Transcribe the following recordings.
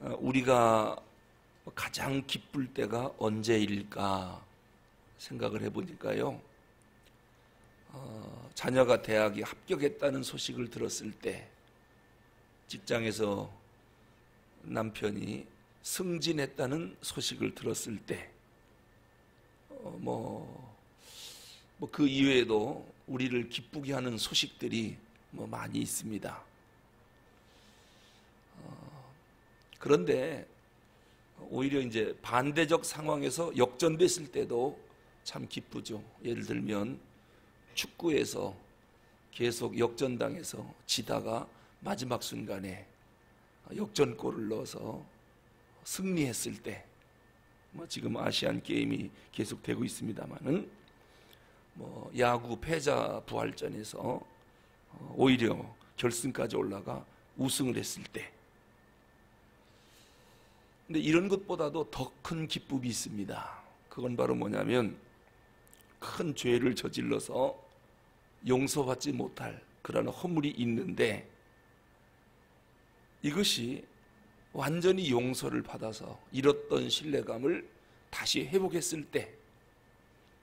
우리가 가장 기쁠 때가 언제일까 생각을 해보니까요, 자녀가 대학에 합격했다는 소식을 들었을 때, 직장에서 남편이 승진했다는 소식을 들었을 때, 그 이외에도 우리를 기쁘게 하는 소식들이 많이 있습니다. 그런데 오히려 이제 반대적 상황에서 역전됐을 때도 참 기쁘죠. 예를 들면 축구에서 계속 역전당해서 지다가 마지막 순간에 역전골을 넣어서 승리했을 때, 지금 아시안 게임이 계속되고 있습니다만은 야구 패자 부활전에서 오히려 결승까지 올라가 우승을 했을 때, 근데 이런 것보다도 더 큰 기쁨이 있습니다. 그건 바로 뭐냐면 큰 죄를 저질러서 용서받지 못할 그런 허물이 있는데, 이것이 완전히 용서를 받아서 잃었던 신뢰감을 다시 회복했을 때,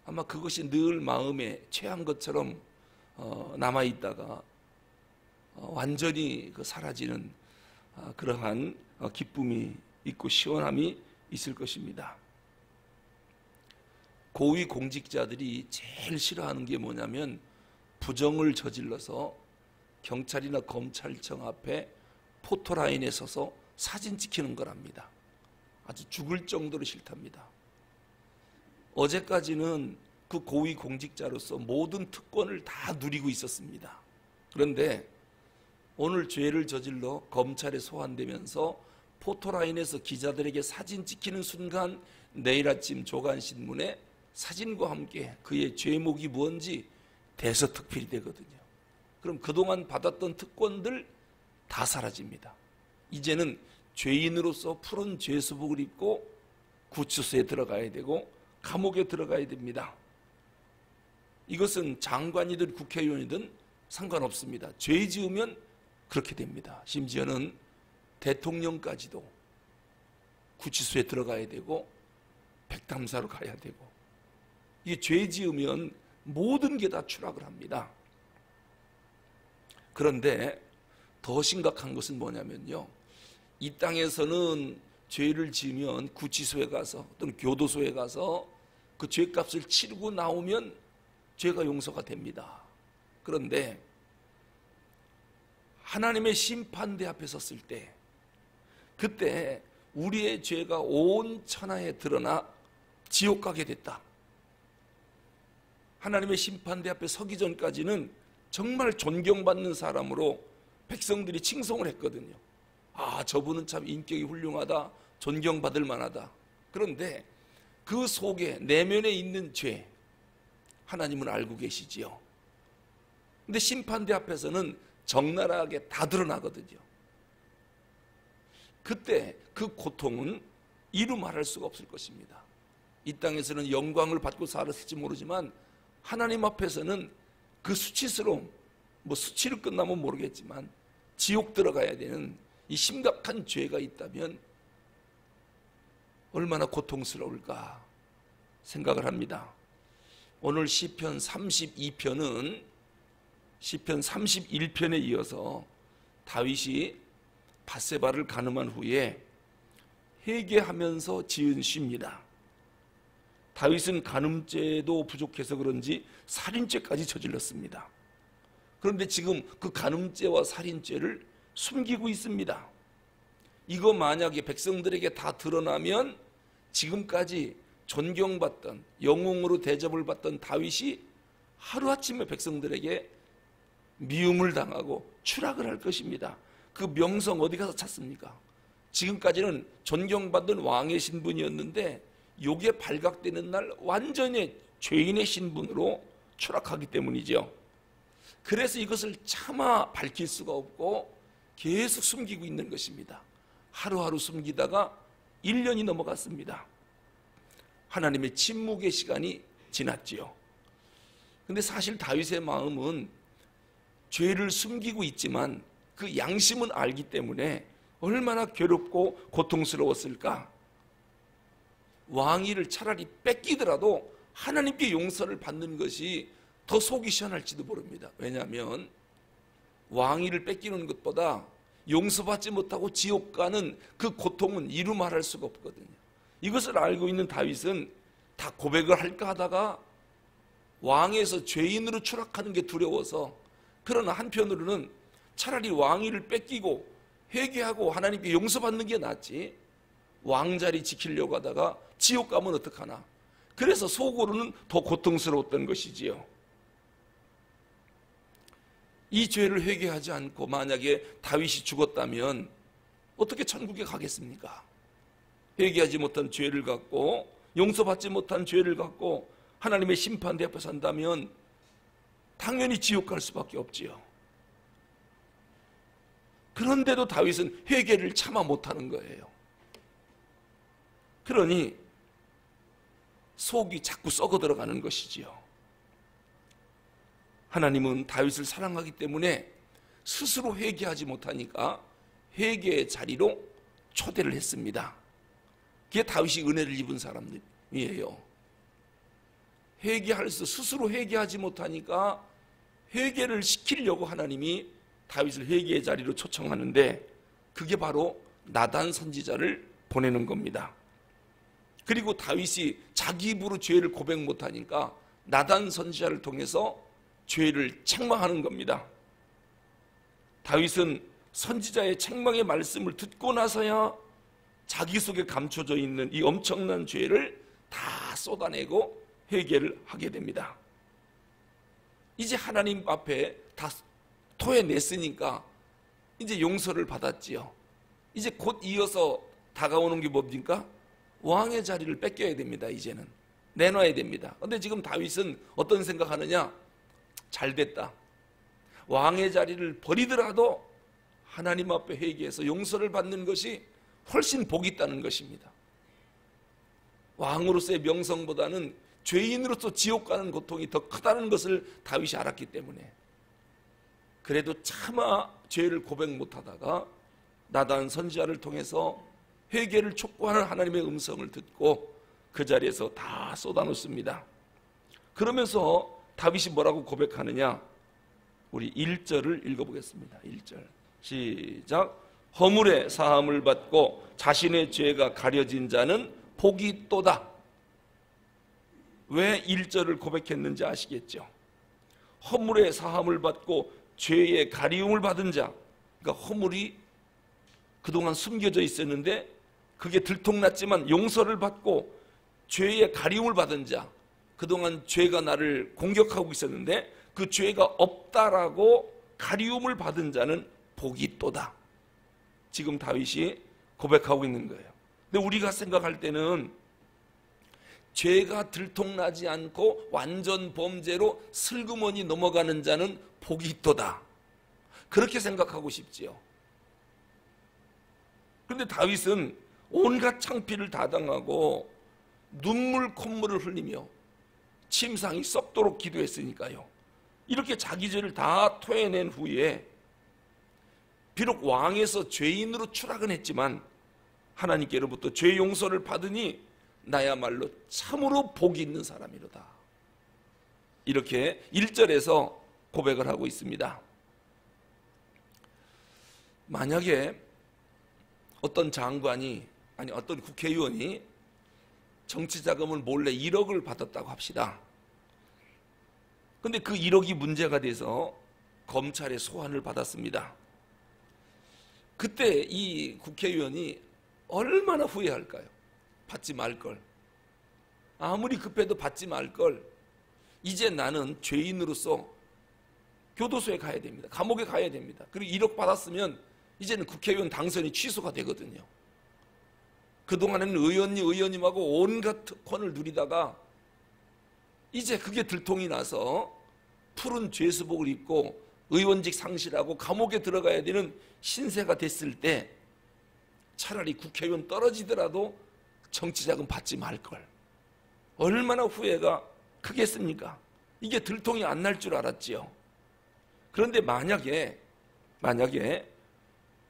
아마 그것이 늘 마음에 채한 것처럼 남아있다가 완전히 사라지는 그러한 기쁨이 있고 시원함이 있을 것입니다. 고위 공직자들이 제일 싫어하는 게 뭐냐면 부정을 저질러서 경찰이나 검찰청 앞에 포토라인에 서서 사진 찍히는 거랍니다. 아주 죽을 정도로 싫답니다. 어제까지는 그 고위 공직자로서 모든 특권을 다 누리고 있었습니다. 그런데 오늘 죄를 저질러 검찰에 소환되면서 포토라인에서 기자들에게 사진 찍히는 순간 내일 아침 조간신문에 사진과 함께 그의 죄목이 뭔지 대서특필이 되거든요. 그럼 그동안 받았던 특권들 다 사라집니다. 이제는 죄인으로서 푸른 죄수복을 입고 구치소에 들어가야 되고 감옥에 들어가야 됩니다. 이것은 장관이든 국회의원이든 상관없습니다. 죄 지으면 그렇게 됩니다. 심지어는 대통령까지도 구치소에 들어가야 되고 백담사로 가야 되고, 이게 죄 지으면 모든 게 다 추락을 합니다. 그런데 더 심각한 것은 뭐냐면요, 이 땅에서는 죄를 지으면 구치소에 가서 또는 교도소에 가서 그 죄값을 치르고 나오면 죄가 용서가 됩니다. 그런데 하나님의 심판대 앞에 섰을 때, 그때 우리의 죄가 온 천하에 드러나 지옥 가게 됐다. 하나님의 심판대 앞에 서기 전까지는 정말 존경받는 사람으로 백성들이 칭송을 했거든요. 아, 저분은 참 인격이 훌륭하다, 존경받을 만하다. 그런데 그 속에 내면에 있는 죄, 하나님은 알고 계시지요. 근데 심판대 앞에서는 적나라하게 다 드러나거든요. 그때 그 고통은 이루 말할 수가 없을 것입니다. 이 땅에서는 영광을 받고 살았을지 모르지만 하나님 앞에서는 그 수치스러움, 수치로 끝나면 모르겠지만 지옥 들어가야 되는 이 심각한 죄가 있다면 얼마나 고통스러울까 생각을 합니다. 오늘 시편 32편은 시편 31편에 이어서 다윗이 밧세바를 간음한 후에 회개하면서 지은 시입니다. 다윗은 간음죄도 부족해서 그런지 살인죄까지 저질렀습니다. 그런데 지금 그 간음죄와 살인죄를 숨기고 있습니다. 이거 만약에 백성들에게 다 드러나면 지금까지 존경받던, 영웅으로 대접을 받던 다윗이 하루아침에 백성들에게 미움을 당하고 추락을 할 것입니다. 그 명성 어디 가서 찾습니까? 지금까지는 존경받던 왕의 신분이었는데 요게 발각되는 날 완전히 죄인의 신분으로 추락하기 때문이죠. 그래서 이것을 차마 밝힐 수가 없고 계속 숨기고 있는 것입니다. 하루하루 숨기다가 1년이 넘어갔습니다. 하나님의 침묵의 시간이 지났지요. 근데 사실 다윗의 마음은 죄를 숨기고 있지만 그 양심은 알기 때문에 얼마나 괴롭고 고통스러웠을까? 왕위를 차라리 뺏기더라도 하나님께 용서를 받는 것이 더 속이 시원할지도 모릅니다. 왜냐하면 왕위를 뺏기는 것보다 용서받지 못하고 지옥 가는 그 고통은 이루 말할 수가 없거든요. 이것을 알고 있는 다윗은 다 고백을 할까 하다가 왕에서 죄인으로 추락하는 게 두려워서, 그러나 한편으로는 차라리 왕위를 뺏기고 회개하고 하나님께 용서받는 게 낫지 왕자리 지키려고 하다가 지옥 가면 어떡하나. 그래서 속으로는 더 고통스러웠던 것이지요. 이 죄를 회개하지 않고 만약에 다윗이 죽었다면 어떻게 천국에 가겠습니까? 회개하지 못한 죄를 갖고, 용서받지 못한 죄를 갖고 하나님의 심판대 앞에 산다면 당연히 지옥 갈 수밖에 없지요. 그런데도 다윗은 회개를 참아 못하는 거예요. 그러니 속이 자꾸 썩어 들어가는 것이지요. 하나님은 다윗을 사랑하기 때문에 스스로 회개하지 못하니까 회개의 자리로 초대를 했습니다. 그게 다윗이 은혜를 입은 사람들이에요. 회개할 수 스스로 회개하지 못하니까 회개를 시키려고 하나님이 다윗을 회개의 자리로 초청하는데, 그게 바로 나단 선지자를 보내는 겁니다. 그리고 다윗이 자기 입으로 죄를 고백 못하니까 나단 선지자를 통해서 죄를 책망하는 겁니다. 다윗은 선지자의 책망의 말씀을 듣고 나서야 자기 속에 감춰져 있는 이 엄청난 죄를 다 쏟아내고 회개를 하게 됩니다. 이제 하나님 앞에 다 토해냈으니까 이제 용서를 받았지요. 이제 곧 이어서 다가오는 게 뭡니까? 왕의 자리를 뺏겨야 됩니다. 이제는 내놔야 됩니다. 그런데 지금 다윗은 어떤 생각하느냐? 잘됐다. 왕의 자리를 버리더라도 하나님 앞에 회개해서 용서를 받는 것이 훨씬 복이 있다는 것입니다. 왕으로서의 명성보다는 죄인으로서 지옥 가는 고통이 더 크다는 것을 다윗이 알았기 때문에, 그래도 차마 죄를 고백 못하다가 나단 선지자를 통해서 회개를 촉구하는 하나님의 음성을 듣고 그 자리에서 다 쏟아놓습니다. 그러면서 다윗이 뭐라고 고백하느냐? 우리 1절을 읽어보겠습니다. 1절 시작. 허물의 사함을 받고 자신의 죄가 가려진 자는 복이 있도다. 왜 1절을 고백했는지 아시겠죠? 허물의 사함을 받고 죄의 가리움을 받은 자, 그러니까 허물이 그동안 숨겨져 있었는데 그게 들통났지만 용서를 받고 죄의 가리움을 받은 자, 그동안 죄가 나를 공격하고 있었는데 그 죄가 없다라고 가리움을 받은 자는 복이 있도다. 지금 다윗이 고백하고 있는 거예요. 근데 우리가 생각할 때는 죄가 들통나지 않고 완전 범죄로 슬그머니 넘어가는 자는 복이 있도다, 그렇게 생각하고 싶지요. 그런데 다윗은 온갖 창피를 다 당하고 눈물 콧물을 흘리며 침상이 썩도록 기도했으니까요. 이렇게 자기 죄를 다 토해낸 후에 비록 왕에서 죄인으로 추락은 했지만 하나님께로부터 죄 용서를 받으니 나야말로 참으로 복이 있는 사람이로다, 이렇게 1절에서 고백을 하고 있습니다. 만약에 어떤 장관이, 아니 어떤 국회의원이 정치자금을 몰래 1억을 받았다고 합시다. 근데 그 1억이 문제가 돼서 검찰의 소환을 받았습니다. 그때 이 국회의원이 얼마나 후회할까요? 받지 말걸. 아무리 급해도 받지 말걸. 이제 나는 죄인으로서 교도소에 가야 됩니다. 감옥에 가야 됩니다. 그리고 1억 받았으면 이제는 국회의원 당선이 취소가 되거든요. 그동안에는 의원님하고 온갖 특권을 누리다가 이제 그게 들통이 나서 푸른 죄수복을 입고 의원직 상실하고 감옥에 들어가야 되는 신세가 됐을 때 차라리 국회의원 떨어지더라도 정치자금 받지 말걸. 얼마나 후회가 크겠습니까? 이게 들통이 안 날 줄 알았지요. 그런데 만약에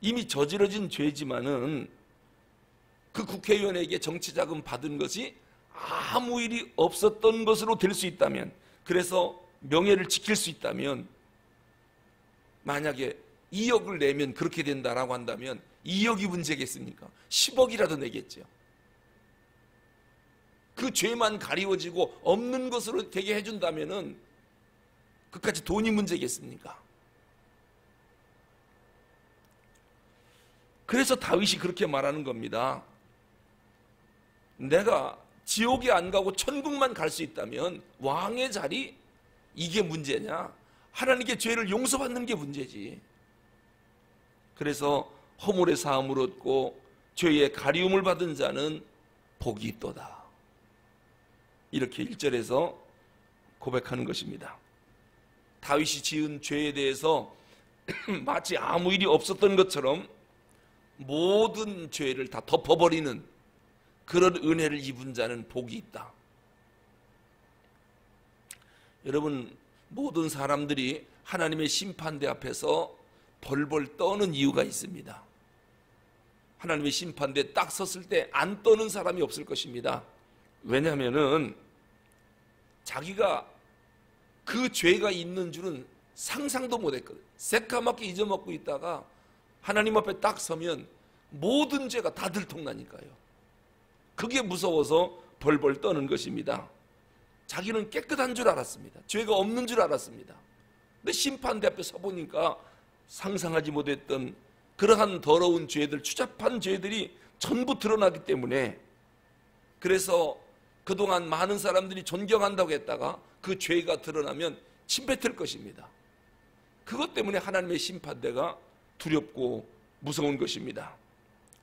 이미 저질러진 죄지만은 그 국회의원에게 정치자금 받은 것이 아무 일이 없었던 것으로 될 수 있다면, 그래서 명예를 지킬 수 있다면, 만약에 2억을 내면 그렇게 된다라고 한다면 2억이 문제겠습니까? 10억이라도 내겠죠. 그 죄만 가리워지고 없는 것으로 되게 해준다면은 그까지 돈이 문제겠습니까? 그래서 다윗이 그렇게 말하는 겁니다. 내가 지옥에 안 가고 천국만 갈 수 있다면 왕의 자리, 이게 문제냐? 하나님께 죄를 용서받는 게 문제지. 그래서 허물의 사함을 얻고 죄의 가리움을 받은 자는 복이 있도다. 이렇게 1절에서 고백하는 것입니다. 다윗이 지은 죄에 대해서 마치 아무 일이 없었던 것처럼 모든 죄를 다 덮어버리는 그런 은혜를 입은 자는 복이 있다. 여러분, 모든 사람들이 하나님의 심판대 앞에서 벌벌 떠는 이유가 있습니다. 하나님의 심판대에 딱 섰을 때 안 떠는 사람이 없을 것입니다. 왜냐하면은 자기가 그 죄가 있는 줄은 상상도 못했거든요. 새까맣게 잊어먹고 있다가 하나님 앞에 딱 서면 모든 죄가 다 들통나니까요. 그게 무서워서 벌벌 떠는 것입니다. 자기는 깨끗한 줄 알았습니다. 죄가 없는 줄 알았습니다. 근데 심판대 앞에 서보니까 상상하지 못했던 그러한 더러운 죄들, 추잡한 죄들이 전부 드러나기 때문에, 그래서 그동안 많은 사람들이 존경한다고 했다가 그 죄가 드러나면 침뱉을 것입니다. 그것 때문에 하나님의 심판대가 두렵고 무서운 것입니다.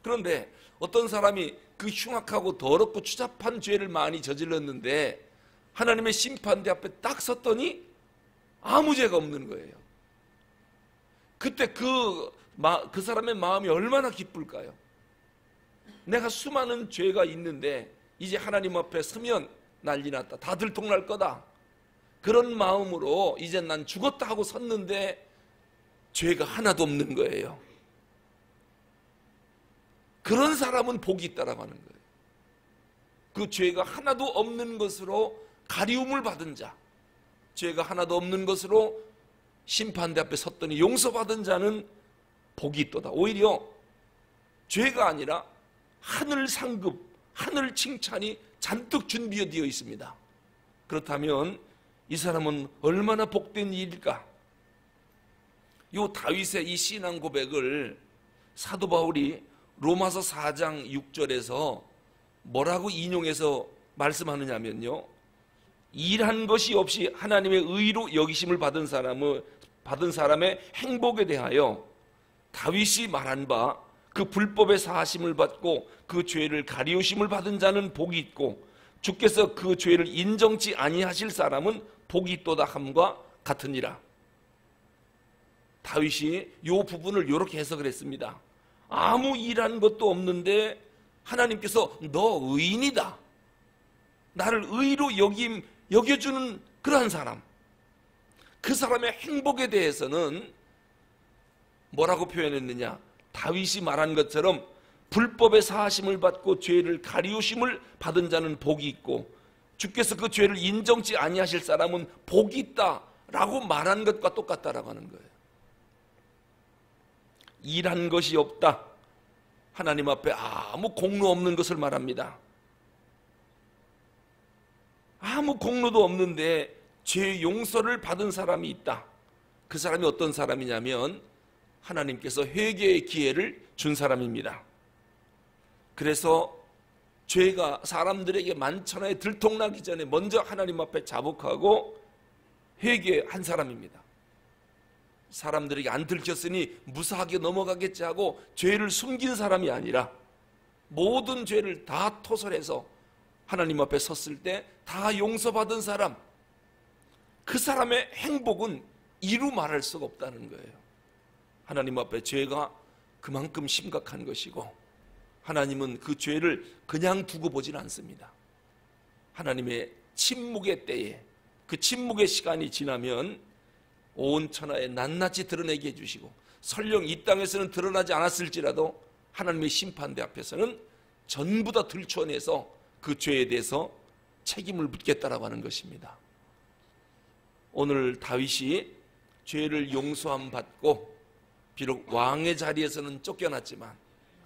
그런데 어떤 사람이 그 흉악하고 더럽고 추잡한 죄를 많이 저질렀는데 하나님의 심판대 앞에 딱 섰더니 아무 죄가 없는 거예요. 그때 그 사람의 마음이 얼마나 기쁠까요? 내가 수많은 죄가 있는데 이제 하나님 앞에 서면 난리 났다, 다 들통날 거다, 그런 마음으로 이제 난 죽었다 하고 섰는데 죄가 하나도 없는 거예요. 그런 사람은 복이 있다라고 하는 거예요. 그 죄가 하나도 없는 것으로 가리움을 받은 자, 죄가 하나도 없는 것으로 심판대 앞에 섰더니 용서받은 자는 복이 있도다. 오히려 죄가 아니라 하늘 상급, 하늘 칭찬이 잔뜩 준비되어 있습니다. 그렇다면 이 사람은 얼마나 복된 일일까? 이 다윗의 이 신앙 고백을 사도 바울이 로마서 4장 6절에서 뭐라고 인용해서 말씀하느냐면요, 일한 것이 없이 하나님의 의로 여기심을 받은 사람의 행복에 대하여 다윗이 말한 바 그 불법의 사하심을 받고 그 죄를 가리우심을 받은 자는 복이 있고 주께서 그 죄를 인정치 아니하실 사람은 복이 있도다 함과 같으니라. 다윗이 이 부분을 이렇게 해석을 했습니다. 아무 일한 것도 없는데 하나님께서 너 의인이다, 나를 의로 여겨주는 그러한 사람, 그 사람의 행복에 대해서는 뭐라고 표현했느냐? 다윗이 말한 것처럼 불법의 사하심을 받고 죄를 가리우심을 받은 자는 복이 있고 주께서 그 죄를 인정치 아니하실 사람은 복이 있다라고 말한 것과 똑같다라고 하는 거예요. 일한 것이 없다, 하나님 앞에 아무 공로 없는 것을 말합니다. 아무 공로도 없는데 죄 용서를 받은 사람이 있다. 그 사람이 어떤 사람이냐면 하나님께서 회개의 기회를 준 사람입니다. 그래서 죄가 사람들에게 만천하에 들통나기 전에 먼저 하나님 앞에 자복하고 회개한 사람입니다. 사람들에게 안 들켰으니 무사하게 넘어가겠지 하고 죄를 숨긴 사람이 아니라 모든 죄를 다 토설해서 하나님 앞에 섰을 때 다 용서받은 사람, 그 사람의 행복은 이루 말할 수가 없다는 거예요. 하나님 앞에 죄가 그만큼 심각한 것이고 하나님은 그 죄를 그냥 두고 보진 않습니다. 하나님의 침묵의 때에, 그 침묵의 시간이 지나면 온 천하에 낱낱이 드러내게 해주시고 설령 이 땅에서는 드러나지 않았을지라도 하나님의 심판대 앞에서는 전부 다 들춰내서 그 죄에 대해서 책임을 묻겠다라고 하는 것입니다. 오늘 다윗이 죄를 용서함 받고 비록 왕의 자리에서는 쫓겨났지만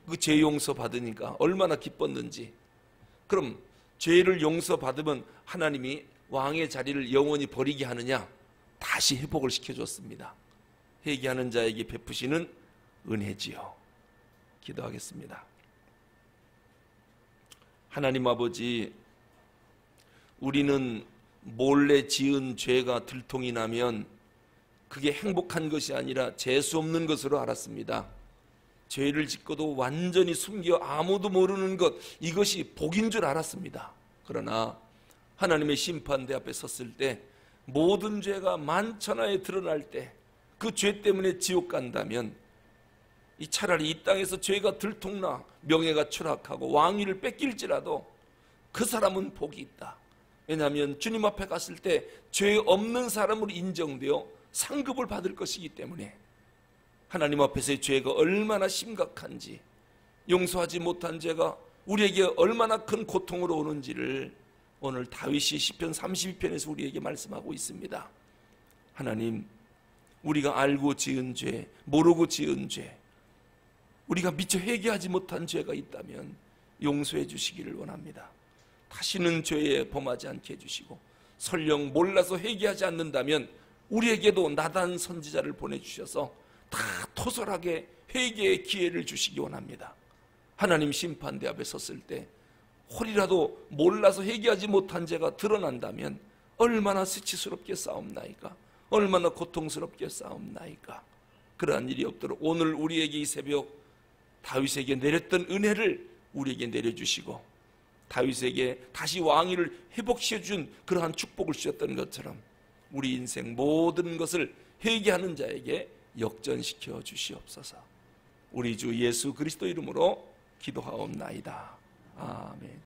그 죄 용서 받으니까 얼마나 기뻤는지. 그럼 죄를 용서 받으면 하나님이 왕의 자리를 영원히 버리게 하느냐? 다시 회복을 시켜줬습니다. 회개하는 자에게 베푸시는 은혜지요. 기도하겠습니다. 하나님 아버지, 우리는 몰래 지은 죄가 들통이 나면 그게 행복한 것이 아니라 재수 없는 것으로 알았습니다. 죄를 짓고도 완전히 숨겨 아무도 모르는 것, 이것이 복인 줄 알았습니다. 그러나 하나님의 심판대 앞에 섰을 때 모든 죄가 만천하에 드러날 때 그 죄 때문에 지옥 간다면 차라리 이 땅에서 죄가 들통나 명예가 추락하고 왕위를 뺏길지라도 그 사람은 복이 있다. 왜냐하면 주님 앞에 갔을 때 죄 없는 사람으로 인정되어 상급을 받을 것이기 때문에 하나님 앞에서의 죄가 얼마나 심각한지, 용서하지 못한 죄가 우리에게 얼마나 큰 고통으로 오는지를 오늘 다윗이 시편 32편에서 우리에게 말씀하고 있습니다. 하나님, 우리가 알고 지은 죄, 모르고 지은 죄, 우리가 미처 회개하지 못한 죄가 있다면 용서해 주시기를 원합니다. 다시는 죄에 범하지 않게 해주시고, 설령 몰라서 회개하지 않는다면 우리에게도 나단 선지자를 보내주셔서 다 토설하게 회개의 기회를 주시기 원합니다. 하나님 심판대 앞에 섰을 때 혹이라도 몰라서 회개하지 못한 죄가 드러난다면 얼마나 수치스럽게 싸움나이까, 얼마나 고통스럽게 싸움나이까. 그러한 일이 없도록 오늘 우리에게 이 새벽 다윗에게 내렸던 은혜를 우리에게 내려주시고, 다윗에게 다시 왕위를 회복시켜준 그러한 축복을 주셨던 것처럼 우리 인생 모든 것을 회개하는 자에게 역전시켜 주시옵소서. 우리 주 예수 그리스도 이름으로 기도하옵나이다. 아멘.